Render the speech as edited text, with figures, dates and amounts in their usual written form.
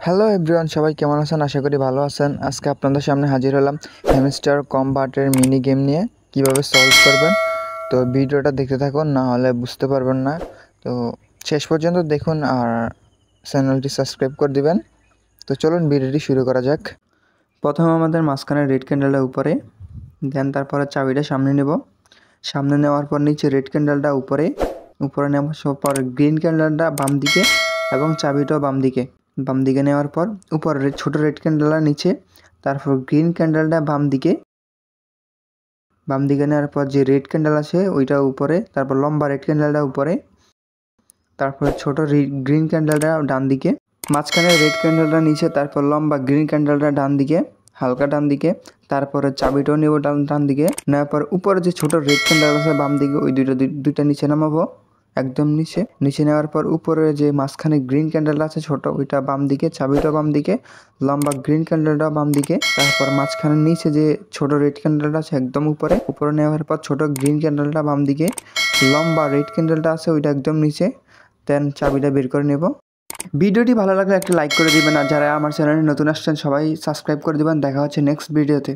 Hello everyone, সবাই কেমন আছেন? আশা করি ভালো আছেন। আজকে আপনাদের সামনে হাজির হলাম হ্যামস্টার কম্বাটের মিনি গেম নিয়ে কিভাবে সলভ করবেন। তো ভিডিওটা দেখতে থাকুন, না হলে বুঝতে পারবেন না। তো শেষ পর্যন্ত দেখুন আর চ্যানেলটি সাবস্ক্রাইব করে দিবেন। তো চলুন ভিডিওটি শুরু করা যাক। প্রথমে আমাদের মাঝখানে রেড ক্যান্ডেলটা উপরে, দেন তারপরে চাবিটা সামনে নেব। সামনে নেওয়ার পর নিচে রেড ক্যান্ডেলটা উপরে নেওয়ার পর গ্রিন ক্যান্ডেলটা বাম দিকে এবং চাবিটাও বাম দিকে নেওয়ার পর উপরে ছোট রেড ক্যান্ডেলটা নিচে, তারপর গ্রিন ক্যান্ডেলটা বাম দিকে নেওয়ার পর যে রেড ক্যান্ডেল আছে ওইটা উপরে, তারপর লম্বা রেড ক্যান্ডেলটা উপরে, তারপর ছোট গ্রিন ক্যান্ডেলটা ডান দিকে, মাঝখানে রেড ক্যান্ডেলটা নিচে, তারপর লম্বা গ্রিন ক্যান্ডেলটা ডান দিকে, হালকা ডান দিকে, তারপরে চাবিটাও নেব ডান দিকে নেওয়ার পর উপরে যে ছোট রেড ক্যান্ডেল আছে বাম দিকে ওই দুইটা নিচে নামাবো, একদম নিচে নেওয়ার পর উপরে যে মাঝখানে গ্রিন ক্যান্ডেলটা আছে ছোট ওইটা বাম দিকে, চাবিটা বাম দিকে, লম্বা গ্রিন ক্যান্ডেলটা বাম দিকে, তারপর মাঝখানে নিচে যে ছোট রেড ক্যান্ডেলটা আছে একদম উপরে নেওয়ার পর ছোট গ্রিন ক্যান্ডেলটা বাম দিকে, লম্বা রেড ক্যান্ডেলটা আছে ওইটা একদম নিচে, দেন চাবিটা বের করে নেব। ভিডিওটি ভালো লাগলে একটা লাইক করে দিবেন, আর যারা আমার চ্যানেলে নতুন আসছেন সবাই সাবস্ক্রাইব করে দিবেন। দেখা হচ্ছে নেক্সট ভিডিওতে।